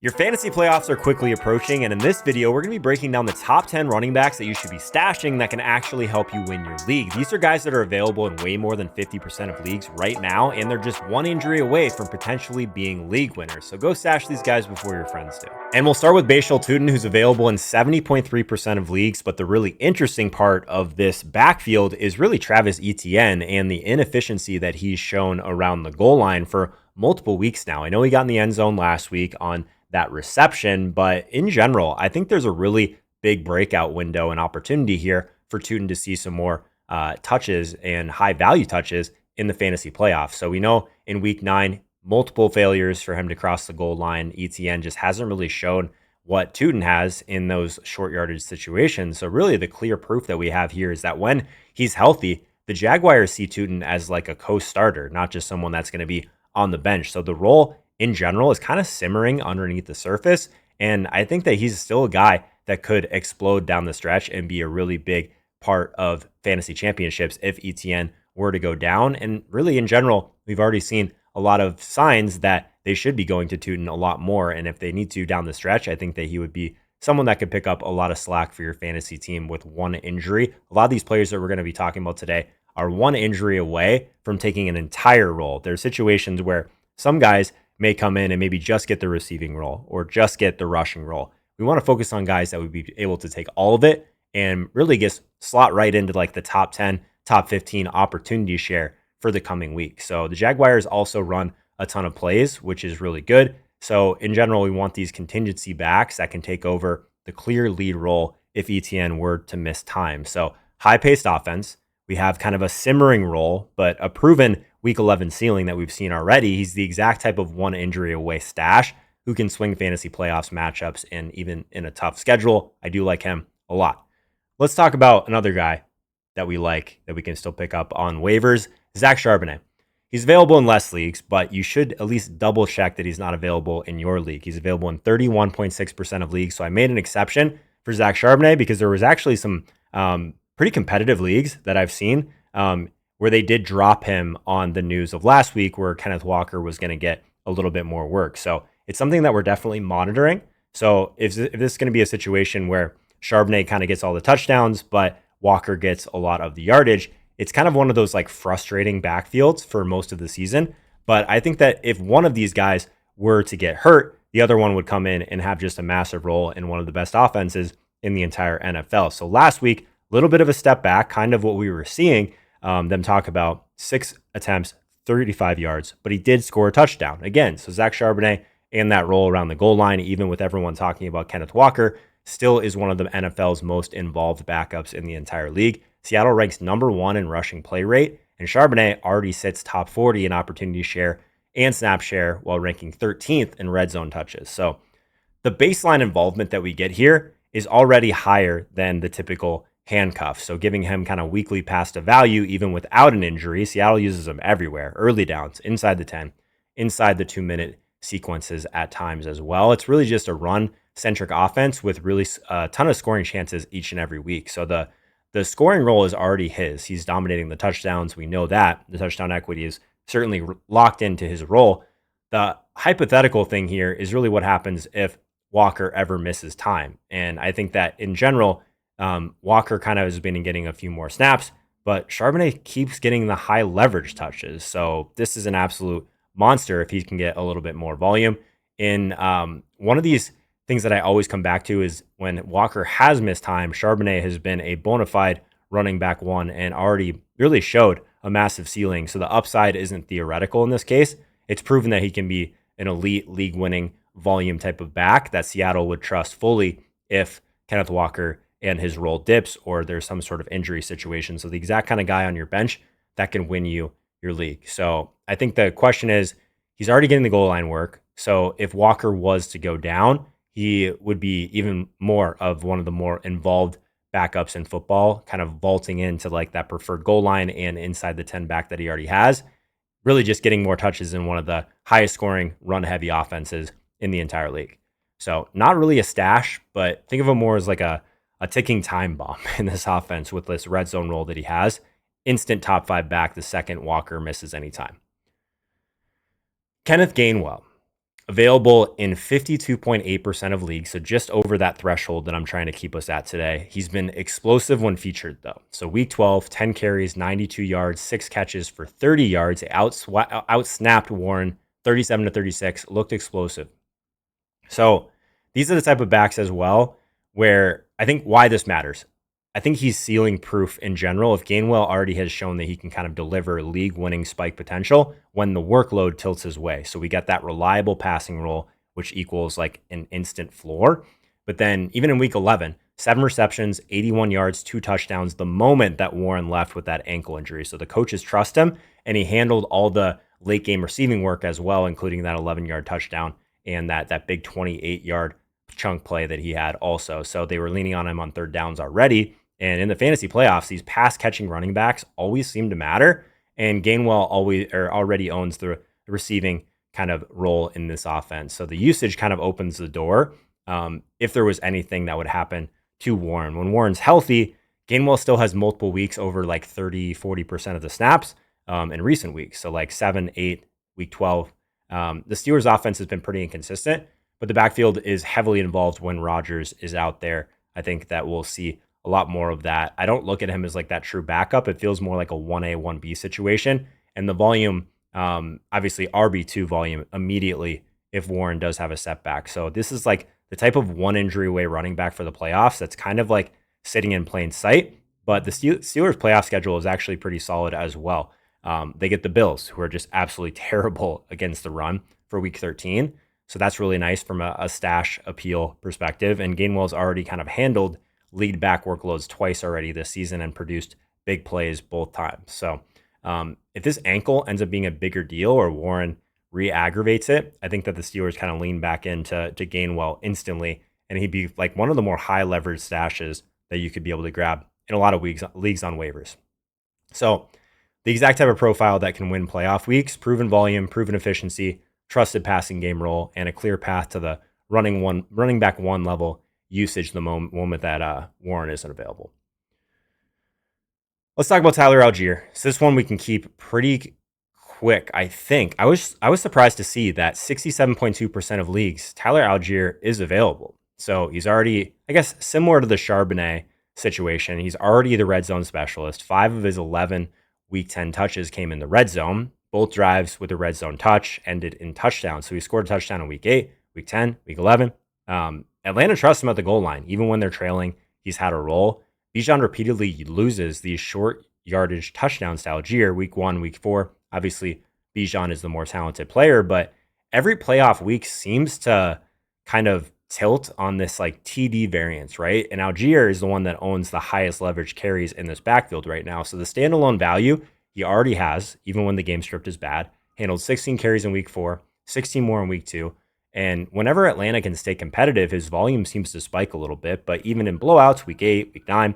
Your fantasy playoffs are quickly approaching, and in this video, we're going to be breaking down the top 10 running backs that you should be stashing that can actually help you win your league. These are guys that are available in way more than 50% of leagues right now, and they're just one injury away from potentially being league winners. So go stash these guys before your friends do. And we'll start with Bhayshul Tuten, who's available in 70.3% of leagues, but the really interesting part of this backfield is really Travis Etienne and the inefficiency that he's shown around the goal line for multiple weeks now. I know he got in the end zone last week on that reception, but in general, I think there's a really big breakout window and opportunity here for Tuten to see some more touches and high value touches in the fantasy playoffs. So we know in week 9, multiple failures for him to cross the goal line. ETN just hasn't really shown what Tuten has in those short yardage situations. So really the clear proof that we have here is that when he's healthy, the Jaguars see Tuten as like a co-starter, not just someone that's going to be on the bench. So the role in general is kind of simmering underneath the surface. And I think that he's still a guy that could explode down the stretch and be a really big part of fantasy championships if ETN were to go down. And really in general, we've already seen a lot of signs that they should be going to Tuten a lot more. And if they need to down the stretch, I think that he would be someone that could pick up a lot of slack for your fantasy team with one injury. A lot of these players that we're going to be talking about today are one injury away from taking an entire role. There's situations where some guys may come in and maybe just get the receiving role or just get the rushing role. We want to focus on guys that would be able to take all of it and really just slot right into like the top 10, top 15 opportunity share for the coming week. So the Jaguars also run a ton of plays, which is really good. So in general, we want these contingency backs that can take over the clear lead role if ETN were to miss time. So high-paced offense. We have kind of a simmering role, but a proven week 11 ceiling that we've seen already. He's the exact type of one injury away stash who can swing fantasy playoffs matchups and even in a tough schedule. I do like him a lot. Let's talk about another guy that we like that we can still pick up on waivers, Zach Charbonnet. He's available in less leagues, but you should at least double check that he's not available in your league. He's available in 31.6% of leagues. So I made an exception for Zach Charbonnet because there was actually some pretty competitive leagues that I've seen where they did drop him on the news of last week where Kenneth Walker was going to get a little bit more work. So it's something that we're definitely monitoring. So if this is going to be a situation where Charbonnet kind of gets all the touchdowns, but Walker gets a lot of the yardage, it's kind of one of those like frustrating backfields for most of the season. But I think that if one of these guys were to get hurt, the other one would come in and have just a massive role in one of the best offenses in the entire NFL. So last week, a little bit of a step back, kind of what we were seeing them talk about, 6 attempts, 35 yards, but he did score a touchdown again. So Zach Charbonnet and that role around the goal line, even with everyone talking about Kenneth Walker, still is one of the NFL's most involved backups in the entire league. Seattle ranks number 1 in rushing play rate, and Charbonnet already sits top 40 in opportunity share and snap share while ranking 13th in red zone touches. So the baseline involvement that we get here is already higher than the typical Handcuff. So giving him kind of weekly pass to value, even without an injury. Seattle uses him everywhere, early downs, inside the 10, inside the 2-minute sequences at times as well. It's really just a run-centric offense with really a ton of scoring chances each and every week. So the scoring role is already his. He's dominating the touchdowns. We know that. The touchdown equity is certainly locked into his role. The hypothetical thing here is really what happens if Walker ever misses time. And I think that in general, Walker kind of has been getting a few more snaps, but Charbonnet keeps getting the high leverage touches. So this is an absolute monster if he can get a little bit more volume. In one of these things that I always come back to is when Walker has missed time, Charbonnet has been a bona fide running back 1 and already really showed a massive ceiling. So the upside isn't theoretical in this case. It's proven that he can be an elite league-winning volume type of back that Seattle would trust fully if Kenneth Walker and his role dips or there's some sort of injury situation. So the exact kind of guy on your bench that can win you your league. So I think the question is, he's already getting the goal line work. So if Walker was to go down, he would be even more of one of the more involved backups in football, kind of vaulting into like that preferred goal line and inside the 10 back that he already has, really just getting more touches in one of the highest scoring run heavy offenses in the entire league. So not really a stash, but think of him more as like a ticking time bomb in this offense with this red zone role that he has. Instant top 5 back the second Walker misses any time. Kenneth Gainwell. Available in 52.8% of leagues, so just over that threshold that I'm trying to keep us at today. He's been explosive when featured, though. So week 12, 10 carries, 92 yards, 6 catches for 30 yards. Outsnapped Warren 37-36, looked explosive. So these are the type of backs as well where I think why this matters. I think he's ceiling proof in general. If Gainwell already has shown that he can kind of deliver league-winning spike potential when the workload tilts his way. So we get that reliable passing role, which equals like an instant floor. But then even in week 11, 7 receptions, 81 yards, 2 touchdowns the moment that Warren left with that ankle injury. So the coaches trust him, and he handled all the late game receiving work as well, including that 11-yard touchdown and that big 28-yard chunk play that he had also. So they were leaning on him on third downs already. And in the fantasy playoffs, these pass catching running backs always seem to matter. And Gainwell already owns the receiving kind of role in this offense. So the usage kind of opens the door if there was anything that would happen to Warren. When Warren's healthy, Gainwell still has multiple weeks over like 30-40% of the snaps in recent weeks. So like 7, 8, week 12. The Steelers' offense has been pretty inconsistent, but the backfield is heavily involved when Rodgers is out there. I think that we'll see a lot more of that. I don't look at him as like that true backup. It feels more like a 1A, 1B situation. And the volume, obviously RB2 volume immediately if Warren does have a setback. So this is like the type of one injury away running back for the playoffs that's kind of like sitting in plain sight. But the Steelers' playoff schedule is actually pretty solid as well. They get the Bills, who are just absolutely terrible against the run for week 13. So that's really nice from a stash appeal perspective. And Gainwell's already kind of handled lead back workloads twice already this season and produced big plays both times. So if this ankle ends up being a bigger deal or Warren re-aggravates it, I think that the Steelers kind of lean back into Gainwell instantly, and he'd be like one of the more high leverage stashes that you could be able to grab in a lot of leagues on waivers. So the exact type of profile that can win playoff weeks: proven volume, proven efficiency, trusted passing game role, and a clear path to the running back one level usage the moment that Warren isn't available. Let's talk about Tyler Allgeier. So this one we can keep pretty quick, I think. I was surprised to see that 67.2% of leagues, Tyler Allgeier is available. So he's already, I guess, similar to the Charbonnet situation. He's already the red zone specialist. 5 of his 11 week 10 touches came in the red zone. Both drives with a red zone touch ended in touchdowns. So he scored a touchdown in week 8, week 10, week 11. Atlanta trusts him at the goal line. Even when they're trailing, he's had a role. Bijan repeatedly loses these short yardage touchdowns to Allgeier week 1, week 4. Obviously, Bijan is the more talented player, but every playoff week seems to kind of tilt on this like TD variance, right? And Allgeier is the one that owns the highest leverage carries in this backfield right now. So the standalone value he already has, even when the game script is bad, handled 16 carries in week 4, 16 more in week 2. And whenever Atlanta can stay competitive, his volume seems to spike a little bit. But even in blowouts, week 8, week 9,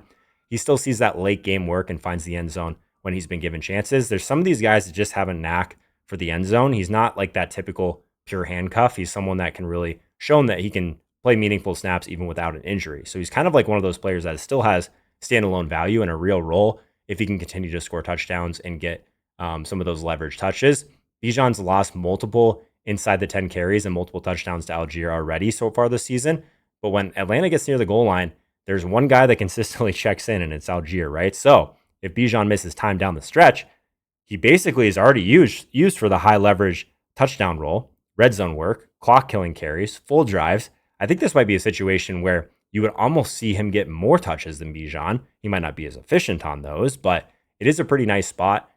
he still sees that late game work and finds the end zone when he's been given chances. There's some of these guys that just have a knack for the end zone. He's not like that typical pure handcuff. He's someone that can really show him that he can play meaningful snaps even without an injury. So he's kind of like one of those players that still has standalone value and a real role if he can continue to score touchdowns and get some of those leverage touches. Bijan's lost multiple inside the 10 carries and multiple touchdowns to Allgeier already so far this season. But when Atlanta gets near the goal line, there's one guy that consistently checks in, and it's Allgeier, right? So if Bijan misses time down the stretch, he basically is already used for the high leverage touchdown role, red zone work, clock killing carries, full drives. I think this might be a situation where you would almost see him get more touches than Bijan. He might not be as efficient on those, but it is a pretty nice spot.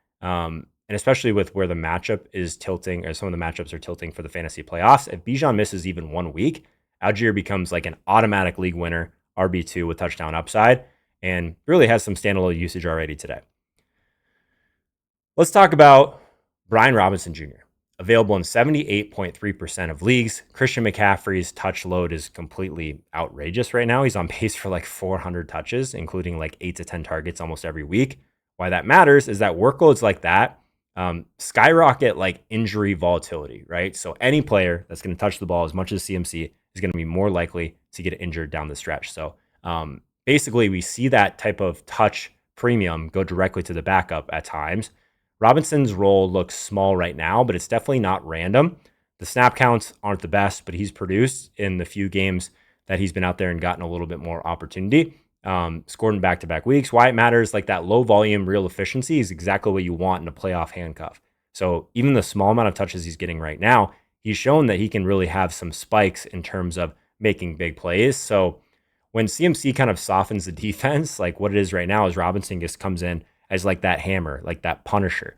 And especially with where the matchup is tilting, or some of the matchups are tilting for the fantasy playoffs. If Bijan misses even 1 week, Allgeier becomes like an automatic league winner, RB2 with touchdown upside, and really has some standalone usage already today. Let's talk about Brian Robinson Jr., available in 78.3% of leagues. Christian McCaffrey's touch load is completely outrageous right now. He's on pace for like 400 touches, including like 8 to 10 targets almost every week. Why that matters is that workloads like that skyrocket like injury volatility, right? So any player that's going to touch the ball as much as CMC is going to be more likely to get injured down the stretch. So basically, we see that type of touch premium go directly to the backup at times. Robinson's role looks small right now, but it's definitely not random. The snap counts aren't the best, but he's produced in the few games that he's been out there and gotten a little bit more opportunity. Scored in back-to-back weeks. Why it matters, like that low volume, real efficiency is exactly what you want in a playoff handcuff. So even the small amount of touches he's getting right now, he's shown that he can really have some spikes in terms of making big plays. So when CMC kind of softens the defense, like what it is right now is Robinson just comes in as like that hammer, like that punisher.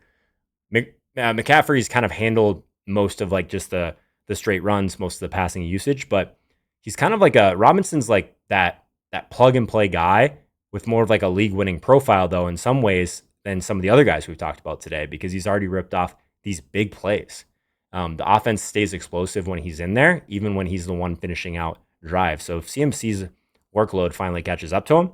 McCaffrey's kind of handled most of like just the straight runs, most of the passing usage, but he's kind of like Robinson's like that plug and play guy with more of like a league winning profile though in some ways than some of the other guys we've talked about today, because he's already ripped off these big plays. The offense stays explosive when he's in there, even when he's the one finishing out drives. So if CMC's workload finally catches up to him,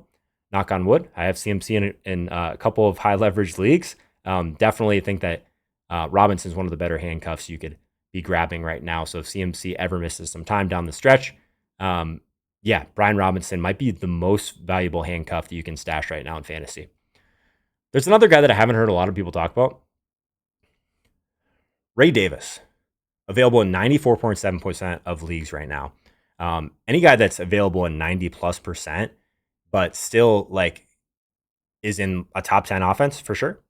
knock on wood, I have CMC in a couple of high leverage leagues. Definitely think that Robinson's one of the better handcuffs you could be grabbing right now. So if CMC ever misses some time down the stretch, Brian Robinson might be the most valuable handcuff that you can stash right now in fantasy. There's another guy that I haven't heard a lot of people talk about. Ray Davis, available in 94.7% of leagues right now. Any guy that's available in 90+%, but still like is in a top 10 offense for sure.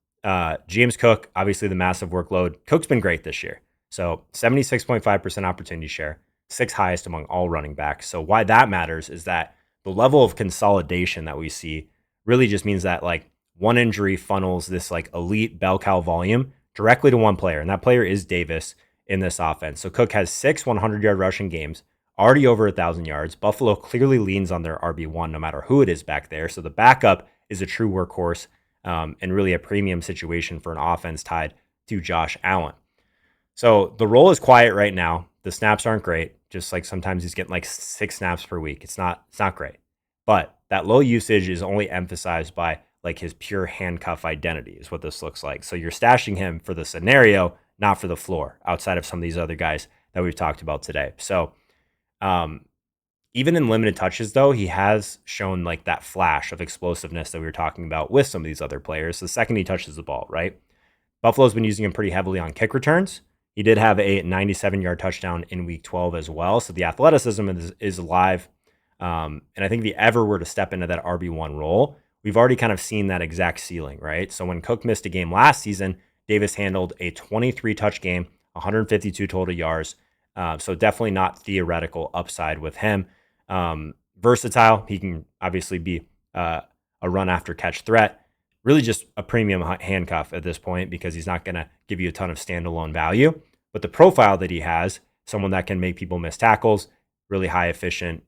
James Cook, obviously the massive workload. Cook's been great this year. So 76.5% opportunity share, 6th highest among all running backs. So why that matters is that the level of consolidation that we see really just means that like one injury funnels this like elite Bellcow volume directly to one player. And that player is Davis in this offense. So Cook has 6 100-yard rushing games, already over 1,000 yards. Buffalo clearly leans on their RB1 no matter who it is back there. So the backup is a true workhorse and really a premium situation for an offense tied to Josh Allen. So the role is quiet right now. The snaps aren't great. Just like sometimes he's getting like 6 snaps per week. It's not great. But that low usage is only emphasized by like his pure handcuff identity is what this looks like. So you're stashing him for the scenario, not for the floor, outside of some of these other guys that we've talked about today. So even in limited touches, though, he has shown like that flash of explosiveness that we were talking about with some of these other players. The second he touches the ball, right? Buffalo's been using him pretty heavily on kick returns. He did have a 97-yard touchdown in week 12 as well. So the athleticism is alive. And I think if he ever were to step into that RB1 role, we've already kind of seen that exact ceiling, right? So when Cook missed a game last season, Davis handled a 23-touch game, 152 total yards. So definitely not theoretical upside with him. Versatile. He can obviously be a run after catch threat. Really just a premium handcuff at this point because he's not going to give you a ton of standalone value. But the profile that he has, someone that can make people miss tackles, really high efficient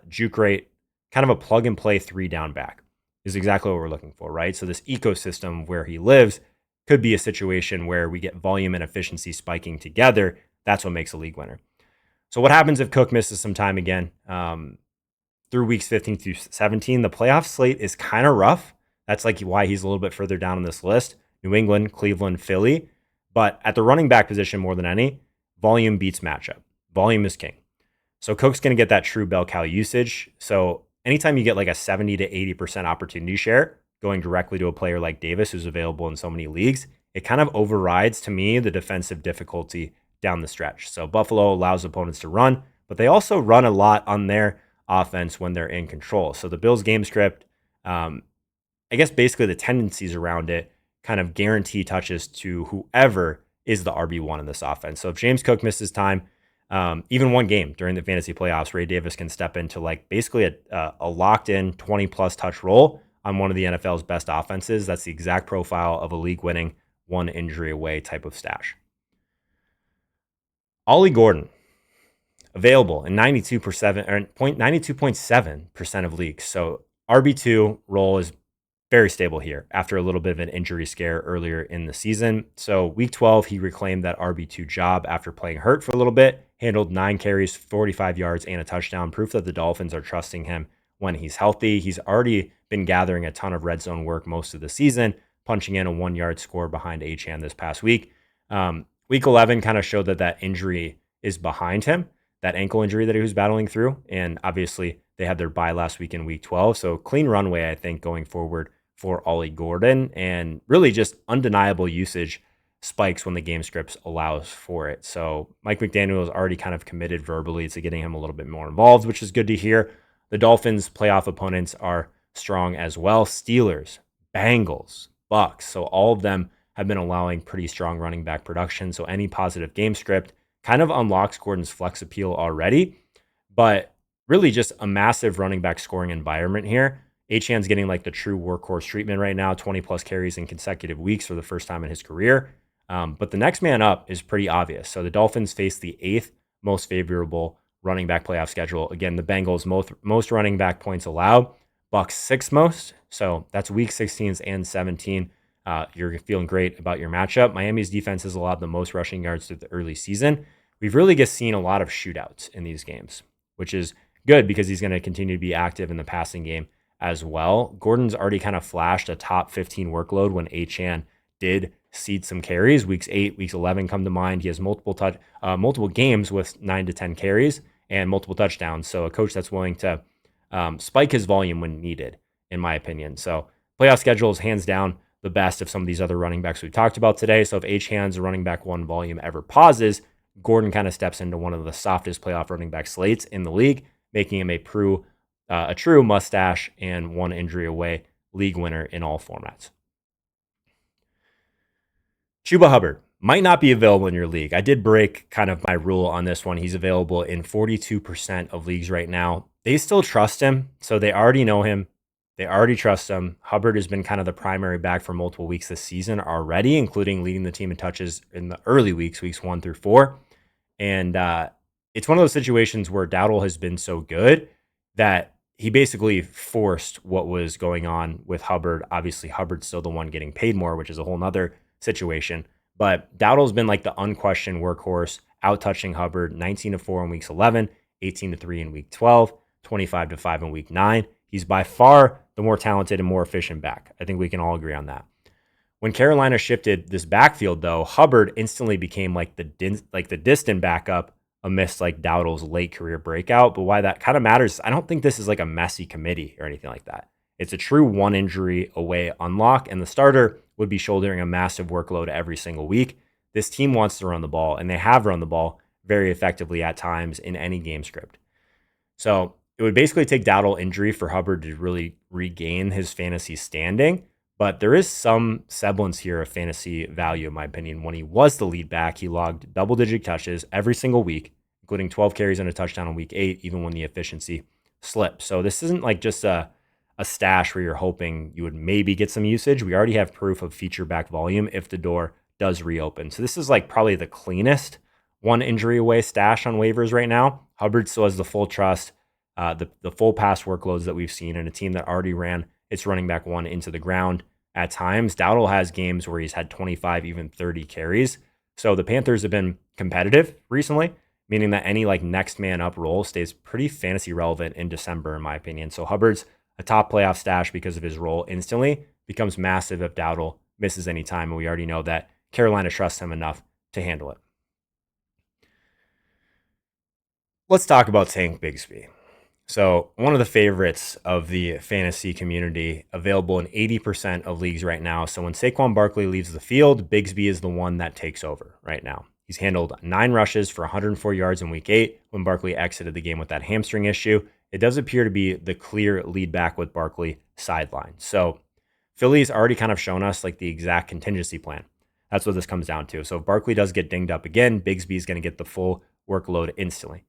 juke rate, kind of a plug and play 3-down back is exactly what we're looking for, right? So this ecosystem where he lives could be a situation where we get volume and efficiency spiking together. That's what makes a league winner. So what happens if Cook misses some time again? Through weeks 15 through 17, the playoff slate is kind of rough. That's like why he's a little bit further down on this list. New England, Cleveland, Philly. But at the running back position more than any, volume beats matchup. Volume is king. So Cook's going to get that true bell cow usage. So anytime you get like a 70 to 80% opportunity share going directly to a player like Davis, who's available in so many leagues, it kind of overrides, to me, the defensive difficulty down the stretch. So Buffalo allows opponents to run, but they also run a lot on their offense when they're in control. So the Bills game script, I guess basically the tendencies around it kind of guarantee touches to whoever is the RB1 in this offense. So if James Cook misses time, even one game during the fantasy playoffs, Ray Davis can step into like basically a locked in 20+ touch role on one of the NFL's best offenses. That's the exact profile of a league winning, one injury away type of stash. Ollie Gordon, available in 92.7% of leagues. So RB2 role is very stable here after a little bit of an injury scare earlier in the season. So week 12, he reclaimed that RB2 job after playing hurt for a little bit, handled 9 carries, 45 yards, and a touchdown. Proof that the Dolphins are trusting him when he's healthy. He's already been gathering a ton of red zone work most of the season, punching in a 1-yard score behind Achane this past week. Week 11 kind of showed that injury is behind him, that ankle injury that he was battling through. And obviously they had their bye last week in week 12. So clean runway, I think, going forward for Ollie Gordon, and really just undeniable usage spikes when the game scripts allows for it. So Mike McDaniel is already kind of committed verbally to getting him a little bit more involved, which is good to hear. The Dolphins' playoff opponents are strong as well. Steelers, Bengals, Bucks. So all of them have been allowing pretty strong running back production. So any positive game script kind of unlocks Gordon's flex appeal already, but really just a massive running back scoring environment here. Achane's getting like the true workhorse treatment right now, 20 plus carries in consecutive weeks for the first time in his career. But the next man up is pretty obvious. So the Dolphins face the 8th most favorable running back playoff schedule. Again, the Bengals most running back points allowed, Bucks 6th most. So that's week 16s and 17. You're feeling great about your matchup. Miami's defense has allowed the most rushing yards through the early season. We've really just seen a lot of shootouts in these games, which is good because he's going to continue to be active in the passing game as well. Gordon's already kind of flashed a top 15 workload when Achane did cede some carries. Weeks 8, weeks 11 come to mind. He has multiple games with 9 to 10 carries and multiple touchdowns. So a coach that's willing to spike his volume when needed, in my opinion. So playoff schedule is hands down the best of some of these other running backs we've talked about today. So if Achane's running back one volume ever pauses, Gordon kind of steps into one of the softest playoff running back slates in the league, making him a true mustache and one injury away league winner in all formats. Chuba Hubbard might not be available in your league. I did break kind of my rule on this one. He's available in 42% of leagues right now. They still trust him, so they already know him. They already trust him. Hubbard has been kind of the primary back for multiple weeks this season already, including leading the team in touches in the early weeks 1 through 4. And it's one of those situations where Dowdle has been so good that he basically forced what was going on with Hubbard. Obviously, Hubbard's still the one getting paid more, which is a whole nother situation. But Dowdle's been like the unquestioned workhorse, out-touching Hubbard, 19-4 in weeks 11, 18-3 in week 12, 25-5 in week 9. He's by far the more talented and more efficient back. I think we can all agree on that. When Carolina shifted this backfield, though, Hubbard instantly became like the distant backup amidst like Dowdle's late career breakout. But why that kind of matters, I don't think this is like a messy committee or anything like that. It's a true one injury away unlock, and the starter would be shouldering a massive workload every single week. This team wants to run the ball, and they have run the ball very effectively at times in any game script. So it would basically take Dowdle injury for Hubbard to really regain his fantasy standing. But there is some semblance here of fantasy value, in my opinion. When he was the lead back, he logged double-digit touches every single week, including 12 carries and a touchdown in week 8, even when the efficiency slipped. So this isn't like just a stash where you're hoping you would maybe get some usage. We already have proof of feature back volume if the door does reopen. So this is like probably the cleanest one injury away stash on waivers right now. Hubbard still has the full trust, the full pass workloads that we've seen, and a team that already ran its running back one into the ground at times. Dowdle has games where he's had 25, even 30 carries. So the Panthers have been competitive recently, meaning that any like next man up role stays pretty fantasy relevant in December, in my opinion. So Hubbard's a top playoff stash because of his role instantly, becomes massive if Dowdle misses any time. And we already know that Carolina trusts him enough to handle it. Let's talk about Tank Bigsby. So one of the favorites of the fantasy community, available in 80% of leagues right now. So when Saquon Barkley leaves the field, Bigsby is the one that takes over right now. He's handled 9 rushes for 104 yards in week 8 when Barkley exited the game with that hamstring issue. It does appear to be the clear lead back with Barkley sidelined. So Philly's already kind of shown us like the exact contingency plan. That's what this comes down to. So if Barkley does get dinged up again, Bigsby is going to get the full workload instantly.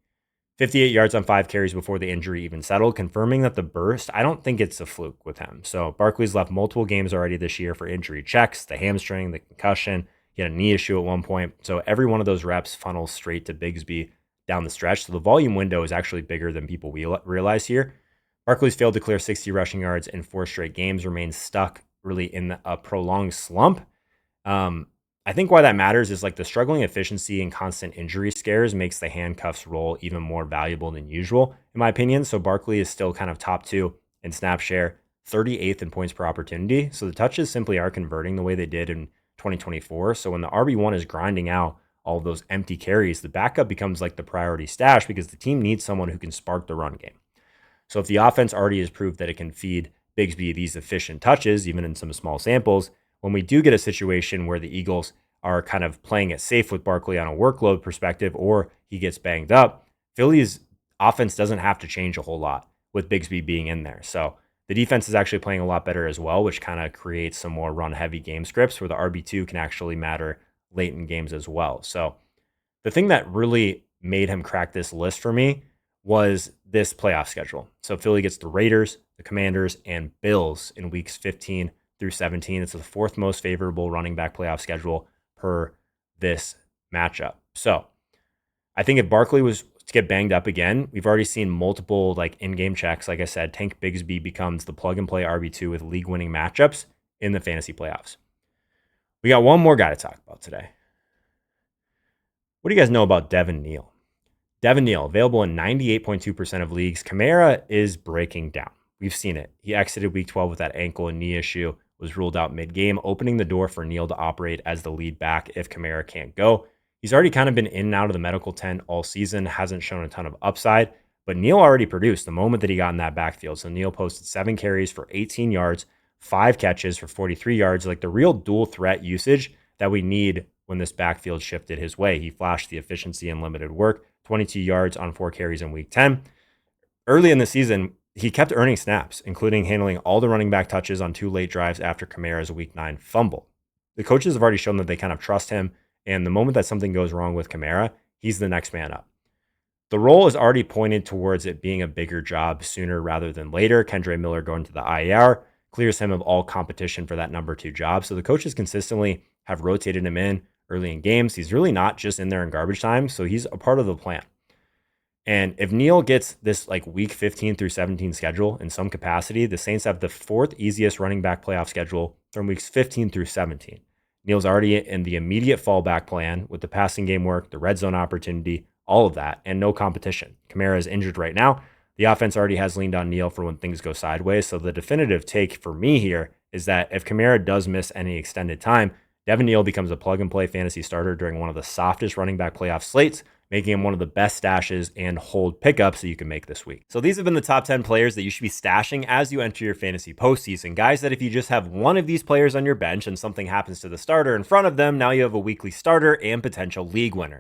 58 yards on 5 carries before the injury even settled, confirming that the burst, I don't think it's a fluke with him. So Barkley's left multiple games already this year for injury checks, the hamstring, the concussion. He had a knee issue at one point. So every one of those reps funnels straight to Bigsby down the stretch. So the volume window is actually bigger than people realize here. Barkley's failed to clear 60 rushing yards in 4 straight games, remains stuck really in a prolonged slump. I think why that matters is like the struggling efficiency and constant injury scares makes the handcuffs role even more valuable than usual, in my opinion. So Barkley is still kind of top 2 in snap share, 38th in points per opportunity. So the touches simply are converting the way they did in 2024. So when the RB1 is grinding out all of those empty carries, the backup becomes like the priority stash because the team needs someone who can spark the run game. So if the offense already has proved that it can feed Bigsby these efficient touches, even in some small samples, when we do get a situation where the Eagles are kind of playing it safe with Barkley on a workload perspective, or he gets banged up, Philly's offense doesn't have to change a whole lot with Bigsby being in there. So the defense is actually playing a lot better as well, which kind of creates some more run-heavy game scripts where the RB2 can actually matter late in games as well. So the thing that really made him crack this list for me was this playoff schedule. So Philly gets the Raiders, the Commanders, and Bills in weeks 15 through 17. It's the fourth most favorable running back playoff schedule per this matchup. So I think if Barkley was to get banged up again, we've already seen multiple in-game checks. Like I said, Tank Bigsby becomes the plug-and-play RB2 with league-winning matchups in the fantasy playoffs. We got one more guy to talk about today. What do you guys know about Devin Neal? Devin Neal, available in 98.2% of leagues. Kamara is breaking down. We've seen it. He exited week 12 with that ankle and knee issue, was ruled out mid-game, opening the door for Neal to operate as the lead back if Kamara can't go. He's already kind of been in and out of the medical tent all season, hasn't shown a ton of upside, but Neal already produced the moment that he got in that backfield. So Neal posted 7 carries for 18 yards, 5 catches for 43 yards, like the real dual threat usage that we need when this backfield shifted his way. He flashed the efficiency and limited work, 22 yards on 4 carries in week 10. Early in the season, he kept earning snaps, including handling all the running back touches on 2 late drives after Kamara's week 9 fumble. The coaches have already shown that they kind of trust him, and the moment that something goes wrong with Kamara, he's the next man up. The role is already pointed towards it being a bigger job sooner rather than later. Kendre Miller going to the IR clears him of all competition for that number 2 job. So the coaches consistently have rotated him in early in games. He's really not just in there in garbage time, so he's a part of the plan. And if Neal gets this week 15 through 17 schedule in some capacity, the Saints have the 4th easiest running back playoff schedule from weeks 15 through 17. Neal's already in the immediate fallback plan with the passing game work, the red zone opportunity, all of that, and no competition. Kamara is injured right now. The offense already has leaned on Neal for when things go sideways. So the definitive take for me here is that if Kamara does miss any extended time, Devin Neal becomes a plug-and-play fantasy starter during one of the softest running back playoff slates, making him one of the best stashes and hold pickups that you can make this week. So these have been the top 10 players that you should be stashing as you enter your fantasy postseason. Guys that if you just have one of these players on your bench and something happens to the starter in front of them, now you have a weekly starter and potential league winner.